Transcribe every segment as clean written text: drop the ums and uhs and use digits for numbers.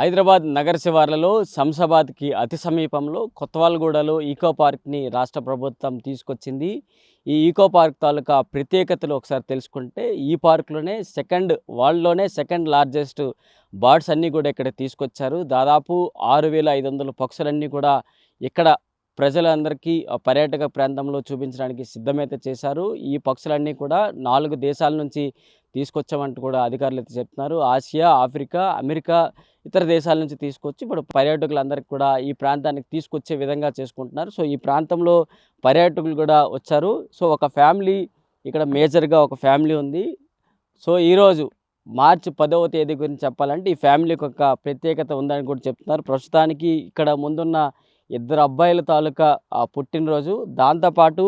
హైదరాబాద్ నగర శివార్లలో శంషాబాద్కి అతి సమీపంలో కొత్తవాల్గూడలో ఈకో పార్క్ని రాష్ట్ర ప్రభుత్వం తీసుకొచ్చింది. ఈ ఈకో పార్క్ తాలూకా ప్రత్యేకతలు ఒకసారి తెలుసుకుంటే, ఈ పార్క్లోనే వరల్డ్లోనే సెకండ్ లార్జెస్ట్ బర్డ్స్ అన్నీ కూడా ఇక్కడ తీసుకొచ్చారు. దాదాపు 6500 పక్షులన్నీ కూడా ఇక్కడ ప్రజలందరికీ పర్యాటక ప్రాంతంలో చూపించడానికి సిద్ధమైతే చేశారు. ఈ పక్షులన్నీ కూడా 4 దేశాల నుంచి తీసుకొచ్చామంటూ కూడా అధికారులు అయితే చెప్తున్నారు. ఆసియా, ఆఫ్రికా, అమెరికా, ఇతర దేశాల నుంచి తీసుకొచ్చి ఇప్పుడు పర్యాటకులందరికీ కూడా ఈ ప్రాంతానికి తీసుకొచ్చే విధంగా చేసుకుంటున్నారు. సో ఈ ప్రాంతంలో పర్యాటకులు కూడా వచ్చారు. సో ఒక ఫ్యామిలీ ఇక్కడ మేజర్గా ఒక ఫ్యామిలీ ఉంది. సో ఈరోజు మార్చి 10వ తేదీ గురించి చెప్పాలంటే ఈ ఫ్యామిలీకి ఒక ప్రత్యేకత ఉందని కూడా చెప్తున్నారు. ప్రస్తుతానికి ఇక్కడ ముందున్న ఇద్దరు అబ్బాయిల తాలూకా పుట్టినరోజు, దాంతోపాటు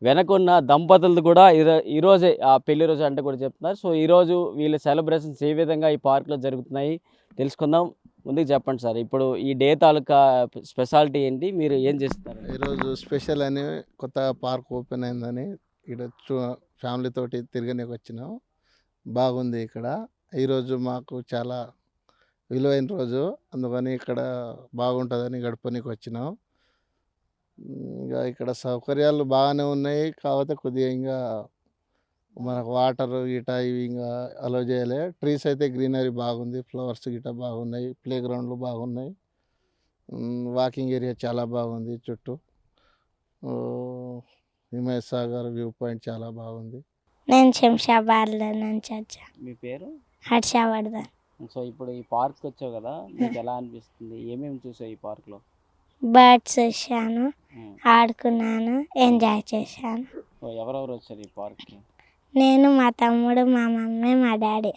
వెనకున్న దంపతులది కూడా ఈరోజే పెళ్లి రోజు అంటే కూడా చెప్తున్నారు. సో ఈరోజు వీళ్ళ సెలబ్రేషన్స్ ఏ విధంగా ఈ పార్క్లో జరుగుతున్నాయి తెలుసుకుందాం. ముందుకు చెప్పండి సార్, ఇప్పుడు ఈ డే తాలూకా స్పెషాలిటీ ఏంటి, మీరు ఏం చేస్తున్నారు? ఈరోజు స్పెషల్ అని కొత్త పార్క్ ఓపెన్ అయిందని ఇక్కడ ఫ్యామిలీ తోటి తిరగనికి వచ్చినాం. బాగుంది ఇక్కడ. ఈరోజు మాకు చాలా విలువైన రోజు, అందుకని ఇక్కడ బాగుంటుందని గడపనికి వచ్చినాం. ఇంకా ఇక్కడ సౌకర్యాలు బాగానే ఉన్నాయి, కాకపోతే కొద్దిగా ఇంకా మనకు వాటర్ గిట ఇవి ఇంకా అలో చేయలే. ట్రీస్ అయితే గ్రీనరీ బాగుంది, ఫ్లవర్స్ గిట బాగున్నాయి, ప్లే గ్రౌండ్లు బాగున్నాయి, వాకింగ్ ఏరియా చాలా బాగుంది. చుట్టూ హిమయత్ సాగర్ వ్యూ పాయింట్ చాలా బాగుంది. నేను శంషాబాద్లో నుంచి వచ్చా. మీ పేరు? హర్షవర్ధన్. సో ఇప్పుడు ఈ పార్క్ వచ్చావు కదా, మీకు ఎలా అనిపిస్తుంది? ఏమేమి చూసావు ఈ పార్క్లో? బర్డ్స్ చూశాను, ఆడుకున్నాను, ఎంజాయ్ చేశాను. సో ఎవరెవరు వచ్చారు ఈ పార్క్కి? నేను, మా తమ్ముడు, మా మమ్మీ, మా డాడీ.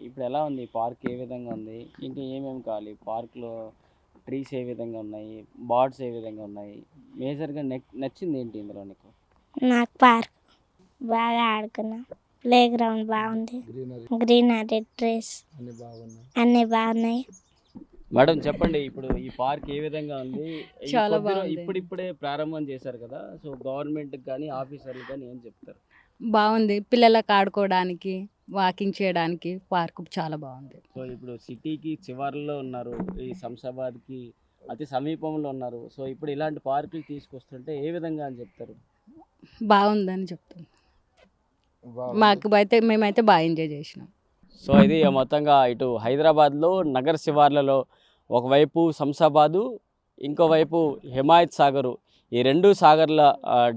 ఇప్పుడు ఎలా ఉంది ఈ పార్క్, ఏ విధంగా ఉంది, ఇంకా ఏమేమి కావాలి పార్క్లో? ట్రీస్ ఏ విధంగా ఉన్నాయి, బర్డ్స్ ఏ విధంగా ఉన్నాయి, మేజర్గా నచ్చింది ఏంటి ఇందులో నీకు? నాకు పార్క్ బాగా ఆడుకున్నాం, ప్లే గ్రౌండ్ బాగుంది, గ్రీనరీ ట్రీస్ అన్నీ బాగున్నాయి. మేడం చెప్పండి, ఇప్పుడు ఈ పార్క్ ఏ విధంగా ఉంది? చాలా బాగుంది. ఇప్పుడిప్పుడే ప్రారంభం చేశారు కదా, సో గవర్నమెంట్కి కానీ ఆఫీసర్లు కానీ ఏం చెప్తారు? బాగుంది, పిల్లలకు ఆడుకోవడానికి, వాకింగ్ చేయడానికి పార్క్ చాలా బాగుంది. సో ఇప్పుడు సిటీకి చివరిలో ఉన్నారు, ఈ శంషాబాద్కి అతి సమీపంలో ఉన్నారు. సో ఇప్పుడు ఇలాంటి పార్కులు తీసుకొస్తుంటే ఏ విధంగా అని చెప్తారు? బాగుందని చెప్తాం. మేమైతే బాగా ఎంజాయ్ చేసినాం. సో ఇది మొత్తంగా ఇటు హైదరాబాద్లో నగర శివార్లలో ఒకవైపు శంషాబాదు, ఇంకోవైపు హిమాయత్ సాగరు, ఈ రెండు సాగర్ల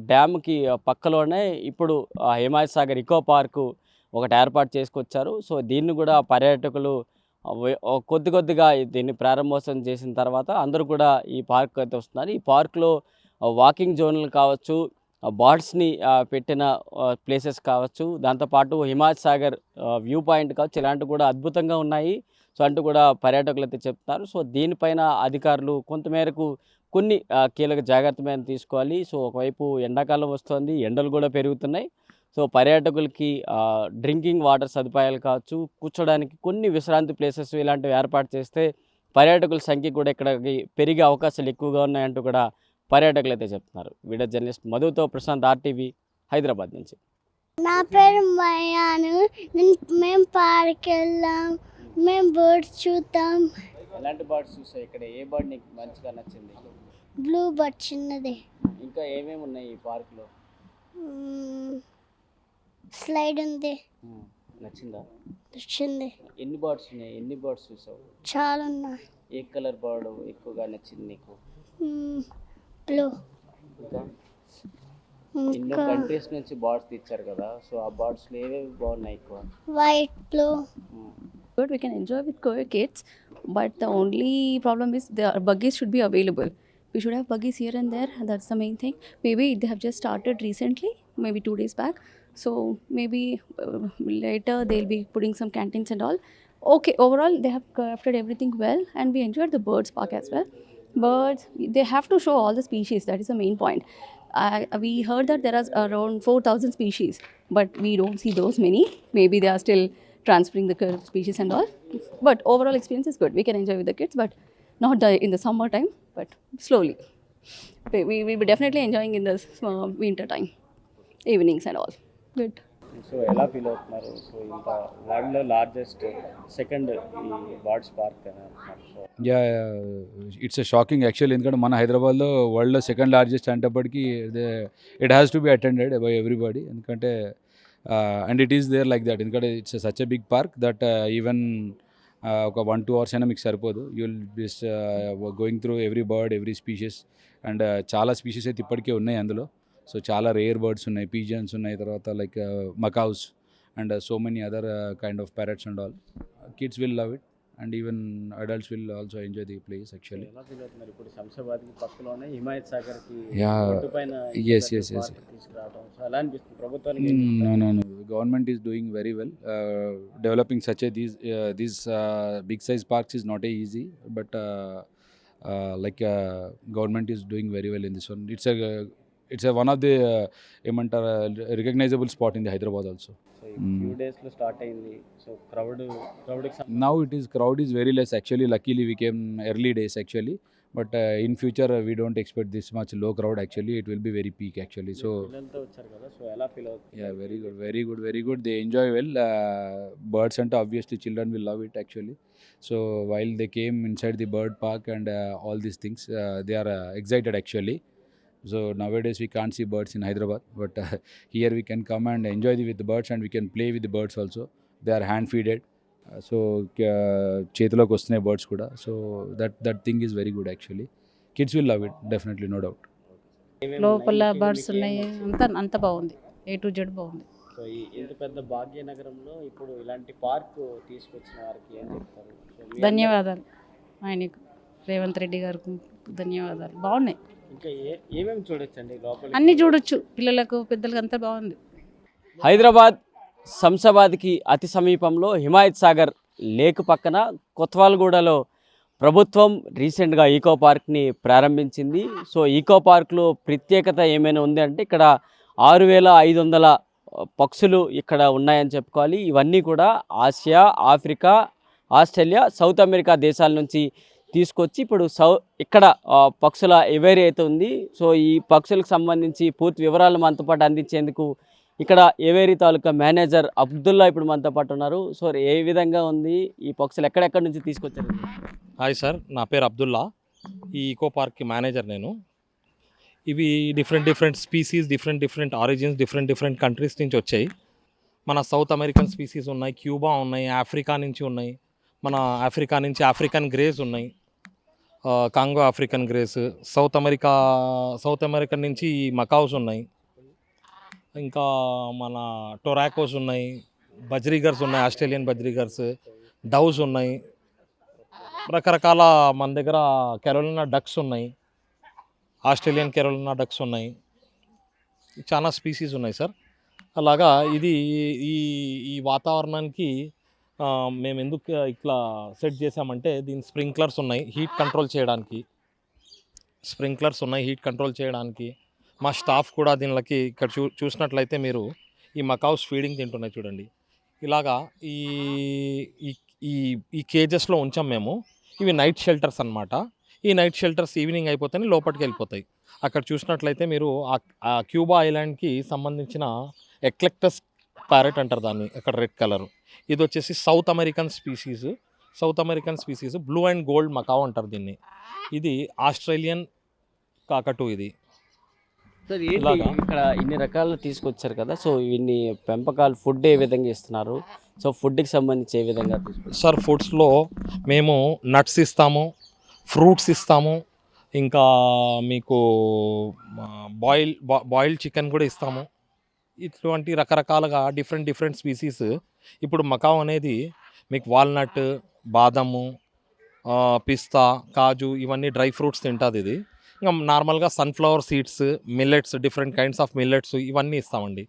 డ్యామ్కి పక్కలోనే ఇప్పుడు హిమాయత్ సాగర్ ఈకో పార్కు ఒకటి ఏర్పాటు చేసుకొచ్చారు. సో దీన్ని కూడా పర్యాటకులు కొద్దిగా దీన్ని ప్రారంభోత్సవం చేసిన తర్వాత అందరూ కూడా ఈ పార్క్ అయితే వస్తున్నారు. ఈ పార్క్లో వాకింగ్ జోన్లు కావచ్చు, బర్డ్స్ని పెట్టిన ప్లేసెస్ కావచ్చు, దాంతోపాటు హిమాయత్ సాగర్ వ్యూ పాయింట్ కావచ్చు, ఇలాంటివి కూడా అద్భుతంగా ఉన్నాయి. సో అంటూ కూడా పర్యాటకులు అయితే చెప్తున్నారు. సో దీనిపైన అధికారులు కొంతమేరకు కొన్ని కీలక జాగ్రత్తలు తీసుకోవాలి. సో ఒకవైపు ఎండాకాలం వస్తుంది, ఎండలు కూడా పెరుగుతున్నాయి. సో పర్యాటకులకి డ్రింకింగ్ వాటర్ సదుపాయాలు కావచ్చు, కూర్చోడానికి కొన్ని విశ్రాంతి ప్లేసెస్ ఇలాంటివి ఏర్పాటు చేస్తే పర్యాటకుల సంఖ్య కూడా ఇక్కడికి పెరిగే అవకాశాలు ఎక్కువగా ఉన్నాయంటూ కూడా పర్యాటకులు అయితే చెప్తున్నారు. వీడియో జర్నలిస్ట్ మధుతో ప్రశాంత్, RTV హైదరాబాద్ నుంచి. నా పేరు మయాను. మేము పార్క్ వెళ్ళాం, మేము బర్డ్స్ చూద్దాం. ఎలాంటి బర్డ్స్ చూసావు ఇక్కడ? ఏ బర్డ్ నీకు మంచిగా నచ్చింది? బ్లూ బర్డ్ చిన్నది. ఇంకా ఏమేమి ఉన్నాయి ఈ పార్క్లో? స్లైడ్ ఉంది. నచ్చిందా? నచ్చింది. ఎన్ని బర్డ్స్ ఉన్నాయి? ఎన్ని బర్డ్స్ చూసావు? చాలా ఉన్నాయి. ఏ కలర్ బర్డ్ ఎక్కువగా నచ్చింది నీకు? బ్లూ. ఎన్నో కంట్రీస్ నుంచి బర్డ్స్ తెచ్చారు కదా, సో ఆ బర్డ్స్లో ఏవేవి బాగున్నాయి ఎక్కువ? White, blue. Good, we can enjoy with kids, but the only problem is the buggies should be available. We should have buggies here and there, that's the main thing. Maybe they have just started recently, maybe 2 days back, so maybe later they'll be putting some canteens and all. Okay, overall they have crafted everything well, and we enjoyed the birds park as well. Birds, they have to show all the species, that is the main point. We heard that there are around 4,000 species, but we don't see those many. Maybe they are still transferring the species and all, but overall experience is good. We can enjoy with the kids, but not in the summer time, but slowly. We will be definitely enjoying in the winter time, evenings and all. Good. So ఎలా feel అవుతున్నారు? So ఇంత వరల్డ్లో largest second ఈ birds park అని అంటున్నారు. So yeah it's shocking actually, ఎందుకంటే మన హైదరాబాద్లో వరల్డ్లో సెకండ్ లార్జెస్ట్ అంటప్పటికీ it has to be attended by everybody, ఎందుకంటే and it is there like that, ఎందుకంటే it's such a big park that even ఒక 1-2 hours అయినా మీకు సరిపోదు. You will be going through every bird, every species, and చాలా species అయితే ఇప్పటికే ఉన్నాయి అందులో. సో చాలా రేర్ బర్డ్స్ ఉన్నాయి, పీజియన్స్ ఉన్నాయి, తర్వాత like macaws and so many other kind of parrots and all. Kids will love it and even adults will also enjoy the place actually. ఎలా ఫీల్ అవుతున్నారు? ఇప్పుడు శంషాబాద్కి పక్కలోనే హిమాయత్ సాగర్కి Yeah. ఒడ్డు పైన Yes, yes, yes. తీసుకురావడం, so ఎలా అనిపిస్తుంది ప్రభుత్వానికి? No. The government is doing very well. Developing such these big size parks is not easy, but government is doing very well in this one. It's a one of the recognizable spot in the Hyderabad also. So ఈ few డేస్లో start అయింది. So క్రౌడ్కి Now crowd is very less actually. Luckily we came early days actually, but in future we don't expect this much low crowd actually. It will be very peak actually. So పిల్లలతో వచ్చారు కదా, so ఎలా feel అవుతుంది? yeah, very good. They enjoy well. Birds and obviously children will love it actually. So while they came inside the bird park and all these things, they are excited actually. So nowadays we can't see birds in Hyderabad, but here we can come and enjoy with the birds and we can play with the birds also. They are hand feeded. So చేతిలోకి వస్తున్నాయి birds కూడా. So that thing is very good actually. Kids will love it definitely, no doubt. లోపల birds ఉన్నాయి, అంత బాగుంది, A to Z బాగుంది. So ఈ ఇంత పెద్ద భాగ్యనగరంలో ఇప్పుడు ఇలాంటి పార్క్ తీసుకొచ్చిన వారికి ఏం చెప్తారు? సో మీ ధన్యవాదాలు ఆయనకు, రేవంత్ రెడ్డి గారికి ధన్యవాదాలు. బాగున్నాయి, ఇంకా ఏమేమి చూడొచ్చండి లోపల? అన్నీ చూడొచ్చు, పిల్లలకు పెద్దలకు అంతా బాగుంది. హైదరాబాద్ శంషాబాద్కి అతి సమీపంలో హిమాయత్ సాగర్ లేక్ పక్కన కొత్వాల్గూడలో ప్రభుత్వం రీసెంట్గా ఈకో పార్క్ని ప్రారంభించింది. సో ఈకో పార్క్లో ప్రత్యేకత ఏమైనా ఉంది అంటే ఇక్కడ 6500 పక్షులు ఇక్కడ ఉన్నాయని చెప్పుకోవాలి. ఇవన్నీ కూడా Asia, Africa, Australia, south America దేశాల నుంచి తీసుకొచ్చి ఇప్పుడు ఇక్కడ పక్షుల ఎవేరీ అయితే ఉంది. సో ఈ పక్షులకు సంబంధించి పూర్తి వివరాలు మనతో పాటు అందించేందుకు ఇక్కడ ఏవేరీ తాలూకా మేనేజర్ అబ్దుల్లా ఇప్పుడు మనతో పాటు ఉన్నారు. సో ఏ విధంగా ఉంది, ఈ పక్షులు ఎక్కడెక్కడి నుంచి తీసుకొచ్చారు? హాయ్ సార్, నా పేరు అబ్దుల్లా. ఈ ఈకో పార్క్కి మేనేజర్ నేను. ఇవి different species, different origins, different countries నుంచి వచ్చాయి. మన సౌత్ అమెరికన్ స్పీసీస్ ఉన్నాయి, క్యూబా ఉన్నాయి, ఆఫ్రికా నుంచి ఉన్నాయి. మన ఆఫ్రికా నుంచి ఆఫ్రికన్ గ్రేస్ ఉన్నాయి, Congo African grace. South American నుంచి మకావ్స్ ఉన్నాయి, ఇంకా మన టొరాకోస్ ఉన్నాయి, బజ్రీగర్స్ ఉన్నాయి, ఆస్ట్రేలియన్ బజ్రీగర్స్, డౌస్ ఉన్నాయి, రకరకాల మన దగ్గర కెరోలినా డక్స్ ఉన్నాయి, ఆస్ట్రేలియన్ కెరోలినా డక్స్ ఉన్నాయి, చాలా స్పీసీస్ ఉన్నాయి సార్. అలాగా ఇది ఈ వాతావరణానికి మేము ఎందుకు ఇట్లా సెట్ చేసామంటే దీని స్ప్రింక్లర్స్ ఉన్నాయి హీట్ కంట్రోల్ చేయడానికి. మా స్టాఫ్ కూడా దీనికి ఇక్కడ చూసినట్లయితే మీరు ఈ మకావ్స్ ఫీడింగ్ తింటున్నాయి చూడండి. ఇలాగా ఈ కేజెస్లో ఉంచాం మేము. ఇవి నైట్ షెల్టర్స్ అన్నమాట. ఈ నైట్ షెల్టర్స్ ఈవినింగ్ అయిపోతేనే లోపలికి వెళ్ళిపోతాయి. అక్కడ చూసినట్లయితే మీరు ఆ క్యూబా ఐలాండ్కి సంబంధించిన ఎక్లెక్టస్ ప్యారెట్ అంటారు దాన్ని, అక్కడ రెడ్ కలర్. ఇది వచ్చేసి South American species blue and gold macaw అంటారు దీన్ని. ఇది ఆస్ట్రేలియన్ కాకటూ. ఇది సార్ ఇక్కడ ఇన్ని రకాలు తీసుకొచ్చారు కదా, సో ఇన్ని పెంపకాలు ఫుడ్ ఏ విధంగా ఇస్తున్నారు? సో ఫుడ్కి సంబంధించి ఏ విధంగా సార్, ఫుడ్స్లో మేము నట్స్ ఇస్తాము, ఫ్రూట్స్ ఇస్తాము, ఇంకా మీకు బాయిల్డ్ చికెన్ కూడా ఇస్తాము. ఇటువంటి రకరకాలుగా డిఫరెంట్ స్పీసీస్. ఇప్పుడు మకావ్ అనేది మీకు వాల్నట్, బాదము, పిస్తా, కాజు ఇవన్నీ డ్రై ఫ్రూట్స్ తింటుంది ఇది. ఇంకా నార్మల్గా sunflower seeds, millets, different kinds of millets ఇవన్నీ ఇస్తామండి.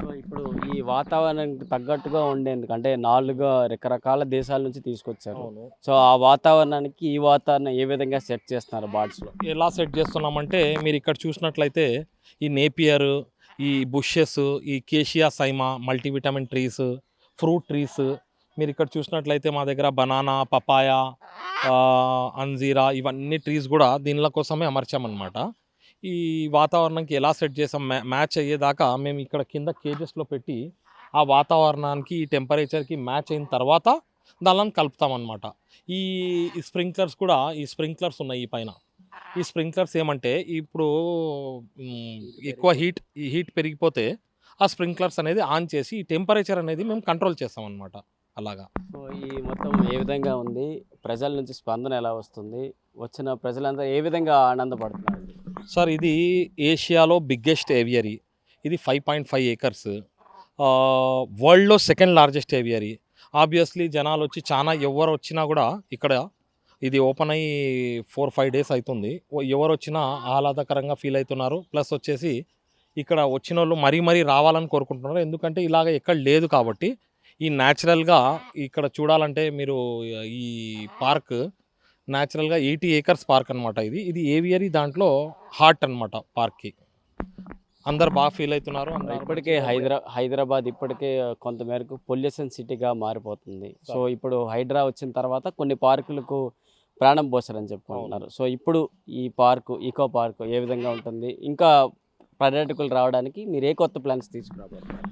సో ఇప్పుడు ఈ వాతావరణానికి తగ్గట్టుగా ఉండేందుకు అంటే 4 రకరకాల దేశాల నుంచి తీసుకొచ్చారు. సో ఆ వాతావరణానికి ఈ వాతావరణం ఏ విధంగా సెట్ చేస్తున్నారు బర్డ్స్లో? ఎలా సెట్ చేస్తున్నామంటే మీరు ఇక్కడ చూసినట్లయితే ఈ నేపియర్, ఈ బుషెస్, ఈ cassia siamea, multivitamin trees, fruit trees. మీరు ఇక్కడ చూసినట్లయితే మా దగ్గర బనానా, పపాయా, అంజీరా ఇవన్నీ ట్రీస్ కూడా దీనిల కోసమే అమర్చామన్నమాట. ఈ వాతావరణంకి ఎలా సెట్ చేసాం మ్యాచ్ అయ్యేదాకా మేము ఇక్కడ కింద కేజెస్లో పెట్టి ఆ వాతావరణానికి ఈ టెంపరేచర్కి మ్యాచ్ అయిన తర్వాత దానిలో కలుపుతామన్నమాట. ఈ స్ప్రింక్లర్స్ కూడా ఈ స్ప్రింక్లర్స్ ఉన్నాయి ఈ పైన. ఈ స్ప్రింక్లర్స్ ఏమంటే ఇప్పుడు ఎక్కువ హీట్ పెరిగిపోతే ఆ స్ప్రింక్లర్స్ అనేది ఆన్ చేసి ఈ టెంపరేచర్ అనేది మేము కంట్రోల్ చేస్తామన్నమాట. అలాగా. సో ఈ మొత్తం ఏ విధంగా ఉంది, ప్రజల నుంచి స్పందన ఎలా వస్తుంది, వచ్చిన ప్రజలందరూ ఏ విధంగా ఆనందపడుతున్నారు? సార్ ఇది ఏషియాలో బిగ్గెస్ట్ ఏవియరీ. ఇది 5.5 ఏకర్స్. వరల్డ్లో సెకండ్ లార్జెస్ట్ ఏవియరీ. ఆబ్వియస్లీ జనాలు వచ్చి చాలా ఎవరు వచ్చినా కూడా ఇక్కడ ఇది ఓపెన్ అయ్యి 4-5 డేస్ అవుతుంది. ఎవరు వచ్చినా ఆహ్లాదకరంగా ఫీల్ అవుతున్నారు. ప్లస్ వచ్చేసి ఇక్కడ వచ్చిన వాళ్ళు మరీ రావాలని కోరుకుంటున్నారు. ఎందుకంటే ఇలాగ ఎక్కడ లేదు కాబట్టి ఈ న్యాచురల్గా ఇక్కడ చూడాలంటే మీరు ఈ పార్క్ న్యాచురల్గా 80 ఏకర్స్ పార్క్ అనమాట. ఇది ఏవియరీ దాంట్లో హార్ట్ అనమాట పార్క్కి. అందరు బాగా ఫీల్ అవుతున్నారు. ఇప్పటికే హైదరాబాద్ ఇప్పటికే కొంతమేరకు పొల్యూషన్ సిటీగా మారిపోతుంది. సో ఇప్పుడు హైడ్రా వచ్చిన తర్వాత కొన్ని పార్కులకు ప్రాణం పోసారని చెప్పుకుంటున్నారు. సో ఇప్పుడు ఈ పార్కు ఈకో పార్కు ఏ విధంగా ఉంటుంది, ఇంకా పర్యాటకులు రావడానికి మీరు ఏ కొత్త ప్లాన్స్ తీసుకురాబోతున్నారు?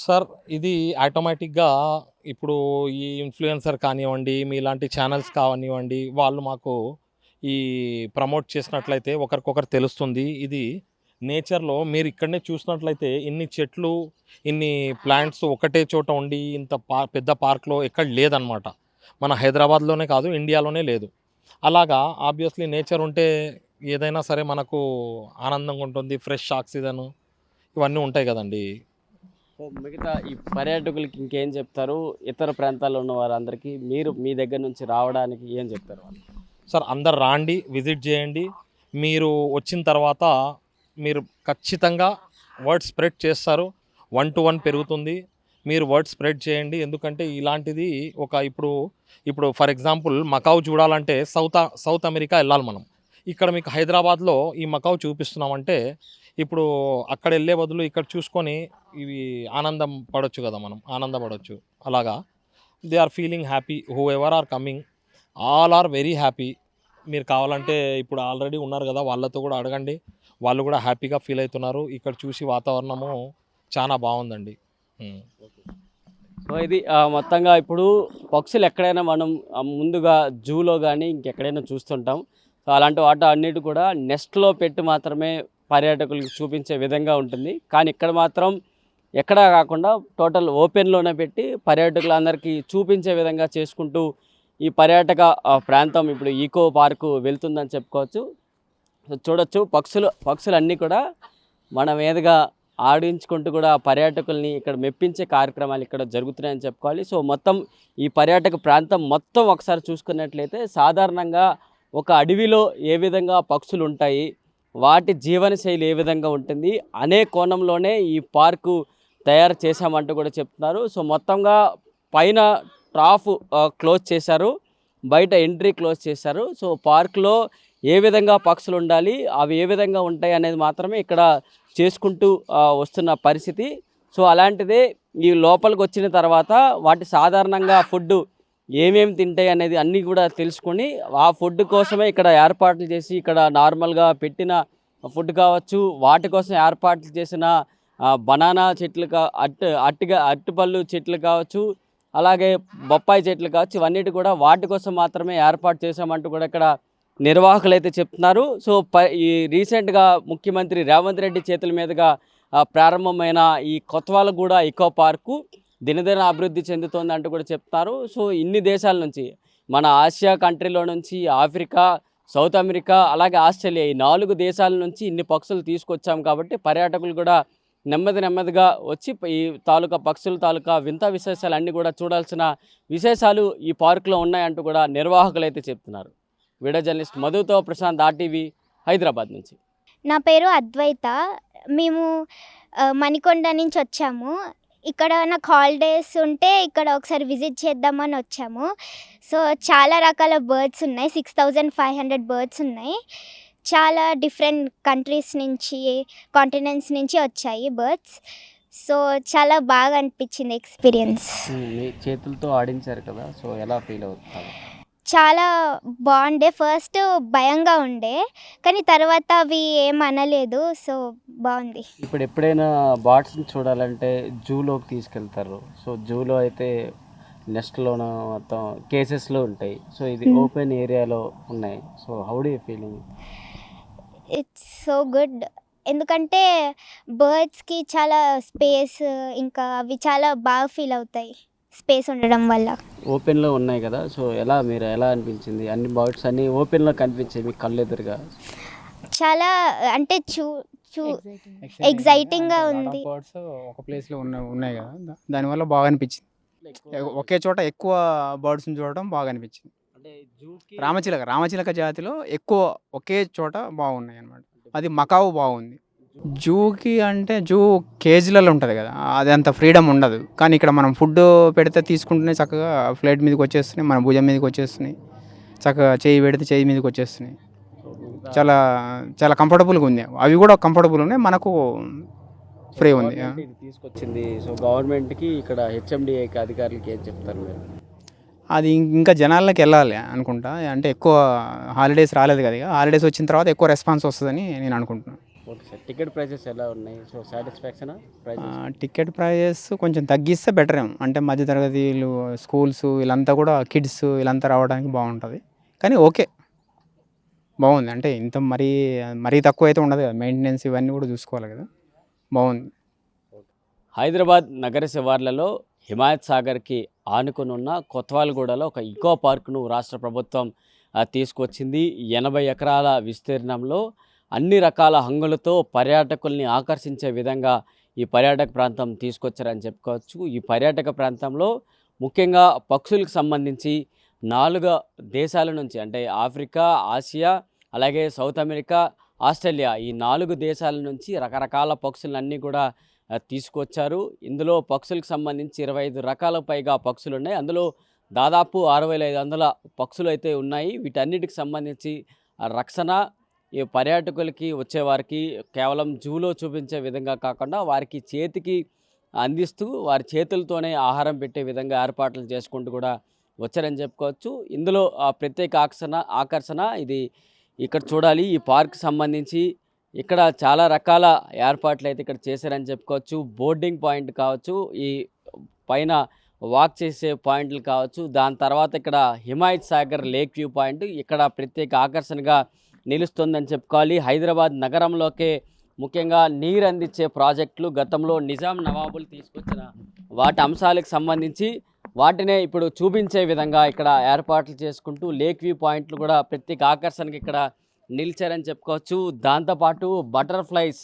సార్ ఇది ఆటోమేటిక్గా ఇప్పుడు ఈ ఇన్ఫ్లుయెన్సర్ కానివ్వండి, మీలాంటి ఛానల్స్ కానివ్వండి, వాళ్ళు మాకు ఈ ప్రమోట్ చేసినట్లయితే ఒకరికొకరు తెలుస్తుంది. ఇది నేచర్లో మీరు ఇక్కడనే చూసినట్లయితే ఇన్ని చెట్లు, ఇన్ని ప్లాంట్స్ ఒకటే చోట ఉండి ఇంత పెద్ద పార్క్లో ఎక్కడ లేదనమాట. మన హైదరాబాద్లోనే కాదు, ఇండియాలోనే లేదు. అలాగా ఆబ్వియస్లీ నేచర్ ఉంటే ఏదైనా సరే మనకు ఆనందంగా ఉంటుంది. ఫ్రెష్ ఆక్సిజన్ ఇవన్నీ ఉంటాయి కదండి. సో మిగతా ఈ పర్యాటకులకి ఇంకేం చెప్తారు? ఇతర ప్రాంతాల్లో ఉన్న వారందరికీ మీరు మీ దగ్గర నుంచి రావడానికి ఏం చెప్తారు? సార్ అందరు రాండి, విజిట్ చేయండి. మీరు వచ్చిన తర్వాత మీరు ఖచ్చితంగా వర్డ్ స్ప్రెడ్ చేస్తారు. 1 to 1 పెరుగుతుంది. మీరు వర్డ్ స్ప్రెడ్ చేయండి. ఎందుకంటే ఇలాంటిది ఇప్పుడు ఫర్ ఎగ్జాంపుల్ మకావ్ చూడాలంటే సౌత్ అమెరికా వెళ్ళాలి మనం. ఇక్కడ మీకు హైదరాబాద్లో ఈ మకావ్ చూపిస్తున్నామంటే ఇప్పుడు అక్కడ వెళ్ళే బదులు ఇక్కడ చూసుకొని ఇవి ఆనందం పడవచ్చు కదా, మనం ఆనందపడవచ్చు. అలాగా they are feeling happy. Whoever are coming all are very happy. మీరు కావాలంటే ఇప్పుడు ఆల్రెడీ ఉన్నారు కదా, వాళ్ళతో కూడా అడగండి. వాళ్ళు కూడా హ్యాపీగా ఫీల్ అవుతున్నారు. ఇక్కడ చూసి వాతావరణము చాలా బాగుందండి. సో ఇది మొత్తంగా ఇప్పుడు పక్షులు ఎక్కడైనా మనం ముందుగా జూలో కానీ ఇంకెక్కడైనా చూస్తుంటాం. సో అలాంటి వాటి అన్నిటి కూడా నెస్ట్లో పెట్టి మాత్రమే పర్యాటకులకు చూపించే విధంగా ఉంటుంది. కానీ ఇక్కడ మాత్రం ఎక్కడా కాకుండా టోటల్ ఓపెన్లోనే పెట్టి పర్యాటకులందరికీ చూపించే విధంగా చేసుకుంటూ ఈ పర్యాటక ప్రాంతం ఇప్పుడు ఈకో పార్కు వెళ్తుందని చెప్పుకోవచ్చు. సో చూడొచ్చు పక్షులు అన్నీ కూడా మన మీదుగా ఆడించుకుంటూ కూడా పర్యాటకుల్ని ఇక్కడ మెప్పించే కార్యక్రమాలు ఇక్కడ జరుగుతున్నాయని చెప్పుకోవాలి. సో మొత్తం ఈ పర్యాటక ప్రాంతం మొత్తం ఒకసారి చూసుకున్నట్లయితే సాధారణంగా ఒక అడవిలో ఏ విధంగా పక్షులు ఉంటాయి, వాటి జీవనశైలి ఏ విధంగా ఉంటుంది అనే కోణంలోనే ఈ పార్కు తయారు చేశామంటూ కూడా చెప్తున్నారు. సో మొత్తంగా పైన ట్రాఫ్ క్లోజ్ చేశారు, బయట ఎంట్రీ క్లోజ్ చేశారు. సో పార్కులో ఏ విధంగా పక్షులు ఉండాలి, అవి ఏ విధంగా ఉంటాయి అనేది మాత్రమే ఇక్కడ చేసుకుంటూ వస్తున్న పరిస్థితి. సో అలాంటిదే ఈ లోపలికి వచ్చిన తర్వాత వాటి సాధారణంగా ఫుడ్ ఏమేమి తింటాయి అనేది అన్నీ కూడా తెలుసుకొని ఆ ఫుడ్ కోసమే ఇక్కడ ఏర్పాట్లు చేసి ఇక్కడ నార్మల్గా పెట్టిన ఫుడ్ కావచ్చు, వాటి కోసం ఏర్పాట్లు చేసిన బనానా చెట్లు అరటిపళ్ళు చెట్లు కావచ్చు, అలాగే బొప్పాయి చెట్లు కావచ్చు, ఇవన్నిటి కూడా వాటి కోసం మాత్రమే ఏర్పాటు చేశామంటూ కూడా ఇక్కడ నిర్వాహకులు అయితే చెప్తున్నారు. సో ఈ రీసెంట్గా ముఖ్యమంత్రి రేవంత్ రెడ్డి చేతుల మీదుగా ప్రారంభమైన ఈ కొత్వాలగూడ ఈకో పార్కు దినదిన అభివృద్ధి చెందుతోంది అంటూ కూడా చెప్తున్నారు. సో ఇన్ని దేశాల నుంచి, మన ఆసియా కంట్రీలో నుంచి, ఆఫ్రికా, సౌత్ అమెరికా, అలాగే ఆస్ట్రేలియా, ఈ 4 దేశాల నుంచి ఇన్ని పక్షులు తీసుకొచ్చాం కాబట్టి పర్యాటకులు కూడా నెమ్మదిగా వచ్చి ఈ పక్షుల తాలూకా వింత విశేషాలు అన్నీ కూడా చూడాల్సిన విశేషాలు ఈ పార్కులో ఉన్నాయంటూ కూడా నిర్వాహకులు అయితే చెప్తున్నారు. వీడియో జర్నలిస్ట్ మధుతో ప్రశాంత్, RTV, హైదరాబాద్ నుంచి. నా పేరు అద్వైత. మేము మణికొండ నుంచి వచ్చాము. ఇక్కడ నాకు హాలిడేస్ ఉంటే ఇక్కడ ఒకసారి విజిట్ చేద్దామని వచ్చాము. సో చాలా రకాల బర్డ్స్ ఉన్నాయి, 6500 బర్డ్స్ ఉన్నాయి. చాలా డిఫరెంట్ కంట్రీస్ నుంచి, కాంటినెంట్స్ నుంచి వచ్చాయి బర్డ్స్. సో చాలా బాగా అనిపించింది ఎక్స్పీరియన్స్. మీ చేతులతో ఆడించారు కదా, సో ఎలా ఫీల్ అవుతున్నారు? చాలా బాగుండే. ఫస్ట్ భయంగా ఉండే, కానీ తర్వాత అవి ఏం అనలేదు. సో బాగుంది. ఇప్పుడు ఎప్పుడైనా బర్డ్స్ని చూడాలంటే జూలోకి తీసుకెళ్తారు. సో జూలో అయితే నెస్ట్లోన మొత్తం కేసెస్లో ఉంటాయి. సో ఇది ఓపెన్ ఏరియాలో ఉన్నాయి. So how do you feeling? It's so good. ఎందుకంటే బర్డ్స్కి చాలా స్పేస్, ఇంకా అవి చాలా బాగా ఫీల్ అవుతాయి స్పేస్ ఉండడం వల్ల. ఓపెన్లో ఉన్నాయి కదా, సో మీరు ఎలా అనిపించింది? అన్ని బర్డ్స్ అన్ని ఓపెన్లో కనిపించాయి మీ కళ్ళు ఎదురుగా. చాలా అంటే ఎగ్జైటింగ్గా ఉంది. బర్డ్స్ ఒక ప్లేస్లో ఉన్నాయి కదా, దానివల్ల బాగా అనిపించింది. ఒకే చోట ఎక్కువ బర్డ్స్ని చూడడం బాగా అనిపించింది. అంటే రామచిలక జాతిలో ఎక్కువ ఒకే చోట బాగున్నాయి అన్నమాట. అది మకావు బాగుంది. జూకి అంటే జూ కేజీలలో ఉంటుంది కదా, అది అంత ఫ్రీడమ్ ఉండదు. కానీ ఇక్కడ మనం ఫుడ్ పెడితే తీసుకుంటూనే చక్కగా ఫ్లైట్ మీదకి వచ్చేస్తున్నాయి, మన భుజం మీదకి వచ్చేస్తున్నాయి, చక్కగా చేయి పెడితే చేయి మీదకి వచ్చేస్తున్నాయి. చాలా చాలా కంఫర్టబుల్గా ఉంది. అవి కూడా కంఫర్టబుల్ ఉన్నాయి, మనకు ఫ్రీ ఉంది. ఇది తీసుకొచ్చింది. సో గవర్నమెంట్కి ఇక్కడ హెచ్ఎండిఏకి అధికారులకి ఏం చెప్తారు మీరు? అది ఇంకా జనాల్లోకి వెళ్ళాలి అనుకుంటా. అంటే ఎక్కువ హాలిడేస్ రాలేదు కదా, హాలిడేస్ వచ్చిన తర్వాత ఎక్కువ రెస్పాన్స్ వస్తుందని నేను అనుకుంటున్నాను. ఓకే సార్, టికెట్ ప్రైజెస్ ఎలా ఉన్నాయి? సో సాటిస్ఫాక్షనా ప్రైజెస్? టికెట్ ప్రైజెస్ కొంచెం తగ్గిస్తే బెటర్ ఏమో. అంటే మధ్యతరగతిలు, స్కూల్స్ వీళ్ళంతా కూడా, కిడ్స్ వీళ్ళంతా రావడానికి బాగుంటుంది. కానీ ఓకే, బాగుంది. అంటే ఇంత మరీ తక్కువ అయితే ఉండదు కదా, మెయింటెనెన్స్ ఇవన్నీ కూడా చూసుకోవాలి కదా, బాగుంది. హైదరాబాద్ నగర శివార్లలో హిమాయత్ సాగర్కి ఆనుకుని ఉన్న కొత్వాల్గూడలో ఒక ఈకో పార్క్ను రాష్ట్ర ప్రభుత్వం తీసుకొచ్చింది. 80 ఎకరాల విస్తీర్ణంలో అన్ని రకాల హంగులతో పర్యాటకుల్ని ఆకర్షించే విధంగా ఈ పర్యాటక ప్రాంతం తీసుకొచ్చారని చెప్పుకోవచ్చు. ఈ పర్యాటక ప్రాంతంలో ముఖ్యంగా పక్షులకు సంబంధించి 4 దేశాల నుంచి, అంటే ఆఫ్రికా, ఆసియా, అలాగే సౌత్ అమెరికా, ఆస్ట్రేలియా, ఈ 4 దేశాల నుంచి రకరకాల పక్షులన్నీ కూడా తీసుకొచ్చారు. ఇందులో పక్షులకు సంబంధించి 25 రకాల పైగా పక్షులు ఉన్నాయి. అందులో దాదాపు 6500 పక్షులు అయితే ఉన్నాయి. వీటన్నిటికి సంబంధించి రక్షణ ఈ పర్యాటకులకి వచ్చేవారికి కేవలం జూలో చూపించే విధంగా కాకుండా వారికి చేతికి అందిస్తూ వారి చేతులతోనే ఆహారం పెట్టే విధంగా ఏర్పాట్లు చేసుకుంటూ కూడా వచ్చారని చెప్పుకోవచ్చు. ఇందులో ప్రత్యేక ఆకర్షణ ఇది ఇక్కడ చూడాలి. ఈ పార్క్ సంబంధించి ఇక్కడ చాలా రకాల ఏర్పాట్లు అయితే ఇక్కడ చేశారని చెప్పుకోవచ్చు. బోర్డింగ్ పాయింట్ కావచ్చు, ఈ పైన వాక్ చేసే పాయింట్లు కావచ్చు, దాని తర్వాత ఇక్కడ Himayat Sagar lake view point ఇక్కడ ప్రత్యేక ఆకర్షణగా నిలుస్తుందని చెప్పుకోవాలి. హైదరాబాద్ నగరంలోకే ముఖ్యంగా నీరు అందించే ప్రాజెక్టులు గతంలో నిజాం నవాబులు తీసుకొచ్చిన వాటి అంశాలకు సంబంధించి వాటినే ఇప్పుడు చూపించే విధంగా ఇక్కడ ఏర్పాట్లు చేసుకుంటూ లేక్ వ్యూ పాయింట్లు కూడా ప్రత్యేక ఆకర్షణకి ఇక్కడ నిలిచారని చెప్పుకోవచ్చు. దాంతోపాటు బటర్ఫ్లైస్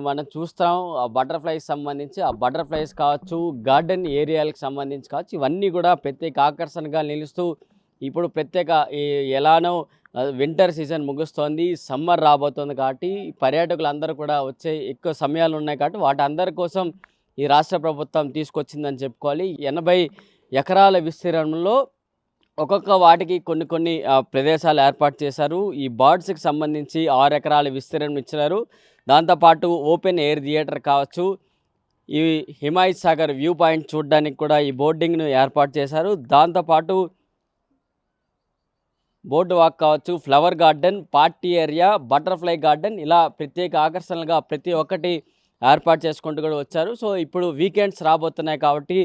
మనం చూస్తాం. ఆ బటర్ఫ్లైస్ సంబంధించి ఆ బటర్ఫ్లైస్ కావచ్చు, గార్డెన్ ఏరియాలకు సంబంధించి కావచ్చు, ఇవన్నీ కూడా ప్రత్యేక ఆకర్షణగా నిలుస్తూ ఇప్పుడు ప్రత్యేక ఎలానో వింటర్ సీజన్ ముగుస్తోంది, సమ్మర్ రాబోతోంది కాబట్టి పర్యాటకులు కూడా వచ్చే ఎక్కువ సమయాలు ఉన్నాయి కాబట్టి వాటి అందరి కోసం ఈ రాష్ట్ర ప్రభుత్వం తీసుకొచ్చిందని చెప్పుకోవాలి. 80 ఎకరాల విస్తీర్ణంలో ఒక్కొక్క వాటికి కొన్ని ప్రదేశాలు ఏర్పాటు చేశారు. ఈ బర్డ్స్కి సంబంధించి 6 ఎకరాల విస్తీర్ణం ఇచ్చినారు. దాంతోపాటు ఓపెన్ ఎయిర్ థియేటర్ కావచ్చు, ఈ హిమాయత్ సాగర్ వ్యూ పాయింట్ చూడడానికి కూడా ఈ బోర్డింగ్ను ఏర్పాటు చేశారు. దాంతోపాటు బోర్డు వాక్ కావచ్చు, flower garden, party area, butterfly garden, ఇలా ప్రత్యేక ఆకర్షణలుగా ప్రతి ఒక్కటి ఏర్పాటు చేసుకుంటూ కూడా వచ్చారు. సో ఇప్పుడు వీకెండ్స్ రాబోతున్నాయి కాబట్టి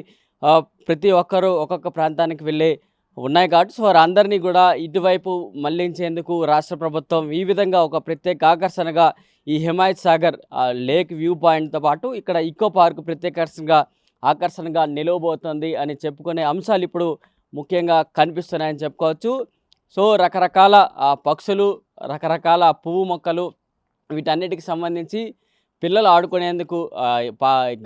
ప్రతి ఒక్కరూ ఒక్కొక్క ప్రాంతానికి వెళ్ళే ఉన్నాయి కాబట్టి సో వారందరినీ కూడా ఇటువైపు మళ్లించేందుకు రాష్ట్ర ప్రభుత్వం ఈ విధంగా ఒక ప్రత్యేక ఆకర్షణగా ఈ హిమాయత్ సాగర్ లేక్ వ్యూ పాయింట్తో పాటు ఇక్కడ ఈకో పార్క్ ఆకర్షణగా నిలవబోతుంది అని చెప్పుకునే అంశాలు ఇప్పుడు ముఖ్యంగా కనిపిస్తున్నాయని చెప్పుకోవచ్చు. సో రకరకాల పక్షులు, రకరకాల పువ్వు మొక్కలు, వీటన్నిటికి సంబంధించి పిల్లలు ఆడుకునేందుకు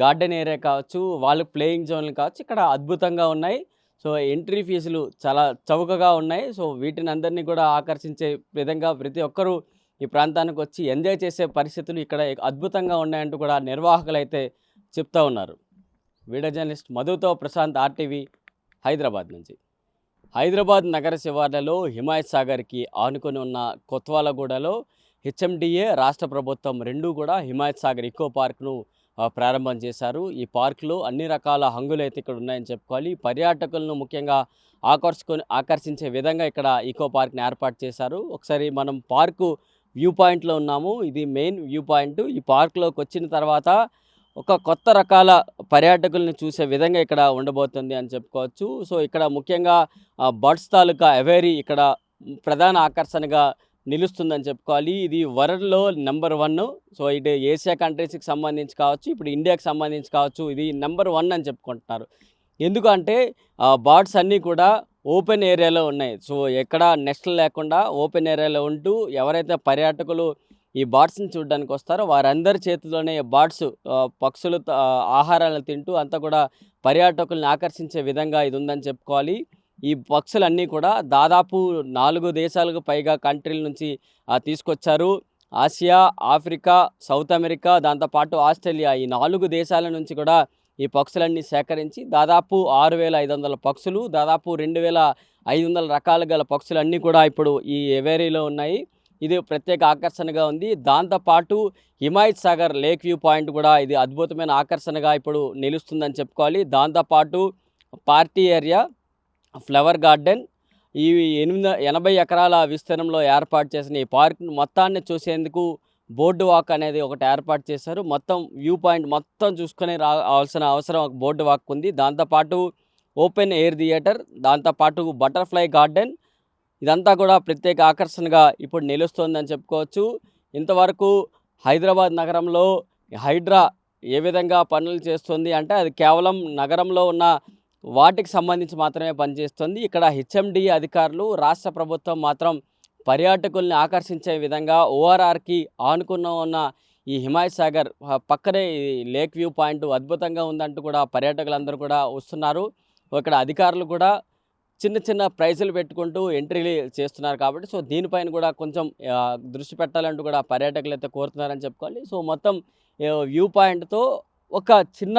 గార్డెన్ ఏరియా కావచ్చు, వాళ్ళు ప్లేయింగ్ జోన్లు కావచ్చు, ఇక్కడ అద్భుతంగా ఉన్నాయి. సో ఎంట్రీ ఫీజులు చాలా చౌకగా ఉన్నాయి. సో వీటిని అందరినీ కూడా ఆకర్షించే విధంగా ప్రతి ఒక్కరూ ఈ ప్రాంతానికి వచ్చి ఎంజాయ్ చేసే పరిస్థితులు ఇక్కడ అద్భుతంగా ఉన్నాయంటూ కూడా నిర్వాహకులు అయితే చెప్తూ ఉన్నారు. వీడియో జర్నలిస్ట్ మధుతో ప్రశాంత్, ఆర్టీవీ, హైదరాబాద్ నుంచి. హైదరాబాద్ నగర శివార్లలో హిమాయత్ సాగర్కి ఆనుకొని ఉన్న కొత్వాలగూడలో హెచ్ఎండిఏ, రాష్ట్ర ప్రభుత్వం రెండూ కూడా హిమాయత్ సాగర్ ఈకో పార్క్ను ప్రారంభం చేశారు. ఈ పార్కులో అన్ని రకాల హంగులు అయితే ఇక్కడ ఉన్నాయని చెప్పుకోవాలి. పర్యాటకులను ముఖ్యంగా ఆకర్షించే విధంగా ఇక్కడ ఈకో పార్క్ని ఏర్పాటు చేశారు. ఒకసారి మనం పార్కు వ్యూ పాయింట్లో ఉన్నాము. ఇది మెయిన్ వ్యూ పాయింట్. ఈ పార్కులోకి వచ్చిన తర్వాత ఒక కొత్త రకాల పర్యాటకుల్ని చూసే విధంగా ఇక్కడ ఉండబోతుంది అని చెప్పుకోవచ్చు. సో ఇక్కడ ముఖ్యంగా బర్డ్స్ తాలూకా అవేరీ ఇక్కడ ప్రధాన ఆకర్షణగా నిలుస్తుందని చెప్పుకోవాలి. ఇది వరల్డ్లో నెంబర్ 1. సో ఇటు ఏషియా కంట్రీస్కి సంబంధించి కావచ్చు, ఇప్పుడు ఇండియాకి సంబంధించి కావచ్చు, ఇది నెంబర్ 1 అని చెప్పుకుంటున్నారు. ఎందుకంటే బర్డ్స్ అన్నీ కూడా ఓపెన్ ఏరియాలో ఉన్నాయి. సో ఎక్కడ నెస్ట్లు లేకుండా ఓపెన్ ఏరియాలో ఉంటూ ఎవరైతే పర్యాటకులు ఈ బర్డ్స్ని చూడడానికి వస్తారో వారందరి చేతిలోనే బర్డ్స్ పక్షులు ఆహారాలను తింటూ అంతా కూడా పర్యాటకుల్ని ఆకర్షించే విధంగా ఇది ఉందని చెప్పుకోవాలి. ఈ పక్షులన్నీ కూడా దాదాపు 4 దేశాలకు పైగా కంట్రీల నుంచి తీసుకొచ్చారు. ఆసియా, ఆఫ్రికా, సౌత్ అమెరికా, దాంతోపాటు ఆస్ట్రేలియా, ఈ 4 దేశాల నుంచి కూడా ఈ పక్షులన్నీ సేకరించి దాదాపు 6,500 పక్షులు, దాదాపు 2,500 రకాలు గల పక్షులన్నీ కూడా ఇప్పుడు ఈ ఎవేరీలో ఉన్నాయి. ఇది ప్రత్యేక ఆకర్షణగా ఉంది. దాంతోపాటు Himayat Sagar lake view point కూడా ఇది అద్భుతమైన ఆకర్షణగా ఇప్పుడు నిలుస్తుందని చెప్పుకోవాలి. దాంతోపాటు పార్టీ ఏరియా, ఫ్లవర్ గార్డెన్, ఈ 80 ఎకరాల విస్తీర్ణంలో ఏర్పాటు చేసిన ఈ పార్క్ మొత్తాన్ని చూసేందుకు బోర్డు వాక్ అనేది ఒకటి ఏర్పాటు చేశారు. మొత్తం వ్యూ పాయింట్ మొత్తం చూసుకొని రావాల్సిన అవసరం ఒక బోర్డు వాక్ ఉంది. దాంతోపాటు ఓపెన్ ఎయిర్ థియేటర్, దాంతోపాటు బటర్ఫ్లై గార్డెన్, ఇదంతా కూడా ప్రత్యేక ఆకర్షణగా ఇప్పుడు నిలుస్తోందని చెప్పుకోవచ్చు. ఇంతవరకు హైదరాబాద్ నగరంలో హైడ్రా ఏ విధంగా పనులు చేస్తుంది అంటే అది కేవలం నగరంలో ఉన్న వాటికి సంబంధించి మాత్రమే పనిచేస్తుంది. ఇక్కడ హెచ్ఎండి అధికారులు, రాష్ట్ర ప్రభుత్వం మాత్రం పర్యాటకుల్ని ఆకర్షించే విధంగా ఓఆర్ఆర్కి ఆనుకున్న ఉన్న ఈ హిమాయత్ సాగర్ పక్కనే ఈ లేక్ వ్యూ పాయింట్ అద్భుతంగా ఉందంటూ కూడా పర్యాటకులందరూ కూడా వస్తున్నారు. ఇక్కడ అధికారులు కూడా చిన్న చిన్న ప్రైజులు పెట్టుకుంటూ ఎంట్రీలు చేస్తున్నారు కాబట్టి సో దీనిపైన కూడా కొంచెం దృష్టి పెట్టాలంటూ కూడా పర్యాటకులు అయితే కోరుతున్నారని చెప్పుకోవాలి. సో మొత్తం వ్యూ పాయింట్తో ఒక చిన్న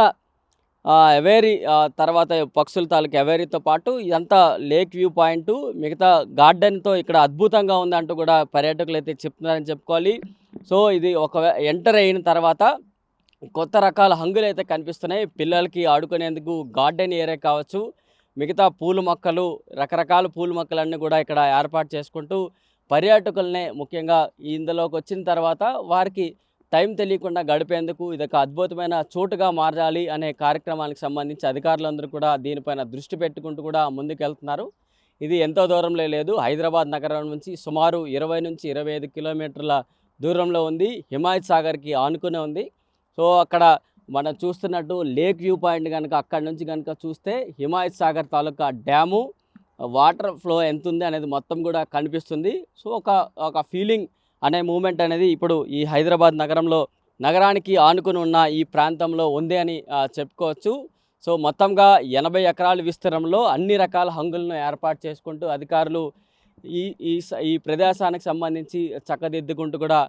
అవేరీ తర్వాత పక్షుల తాలూకు అవేరీతో పాటు ఇదంతా లేక్ వ్యూ పాయింట్ మిగతా గార్డెన్తో ఇక్కడ అద్భుతంగా ఉందంటూ కూడా పర్యాటకులు అయితే చెప్తున్నారని చెప్పుకోవాలి. సో ఇది ఒక ఎంటర్ అయిన తర్వాత కొత్త రకాల హంగులు అయితే కనిపిస్తున్నాయి. పిల్లలకి ఆడుకునేందుకు గార్డెన్ ఏరియా కావచ్చు, మిగతా పూల మొక్కలు, రకరకాల పూల మొక్కలన్నీ కూడా ఇక్కడ ఏర్పాటు చేసుకుంటూ పర్యాటకులనే ముఖ్యంగా ఇందులోకి వచ్చిన తర్వాత వారికి టైం తెలియకుండా గడిపేందుకు ఇదొక అద్భుతమైన చోటుగా మారాలి అనే కార్యక్రమానికి సంబంధించి అధికారులందరూ కూడా దీనిపైన దృష్టి పెట్టుకుంటూ కూడా ముందుకెళ్తున్నారు. ఇది ఎంతో దూరంలో లేదు, హైదరాబాద్ నగరం నుంచి సుమారు 20 నుంచి 25 కిలోమీటర్ల దూరంలో ఉంది. హిమాయత్ సాగర్కి ఆనుకునే ఉంది. సో అక్కడ మనం చూస్తున్నట్టు లేక్ వ్యూ పాయింట్ కనుక అక్కడి నుంచి కనుక చూస్తే హిమాయత్ సాగర్ తాలూకా డ్యాము వాటర్ ఫ్లో ఎంత ఉంది అనేది మొత్తం కూడా కనిపిస్తుంది. సో ఒక ఫీలింగ్ అనే మూమెంట్ అనేది ఇప్పుడు ఈ హైదరాబాద్ నగరానికి ఆనుకుని ఉన్న ఈ ప్రాంతంలో ఉంది అని చెప్పుకోవచ్చు. సో మొత్తంగా 80 ఎకరాల విస్తీర్ణంలో అన్ని రకాల హంగులను ఏర్పాటు చేసుకుంటూ అధికారులు ఈ ప్రదేశానికి సంబంధించి చక్కదిద్దుకుంటూ కూడా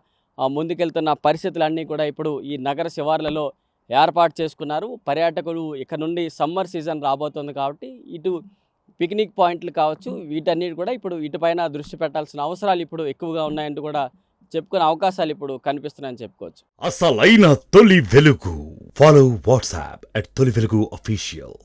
ముందుకెళ్తున్న పరిస్థితులన్నీ కూడా ఇప్పుడు ఈ నగర శివార్లలో ఏర్పాటు చేసుకున్నారు. పర్యాటకులు ఇక్కడ నుండి సమ్మర్ సీజన్ రాబోతుంది కాబట్టి ఇటు పిక్నిక్ పాయింట్లు కావచ్చు, వీటన్నిటి కూడా ఇప్పుడు ఇటుపైన దృష్టి పెట్టాల్సిన అవసరాలు ఇప్పుడు ఎక్కువగా ఉన్నాయంటూ కూడా చెప్పుకునే అవకాశాలు ఇప్పుడు కనిపిస్తున్నాయని చెప్పుకోవచ్చు. అసలైన తొలి వెలుగు. ఫాలో వాట్సాప్ @తొలి వెలుగు అఫీషియల్.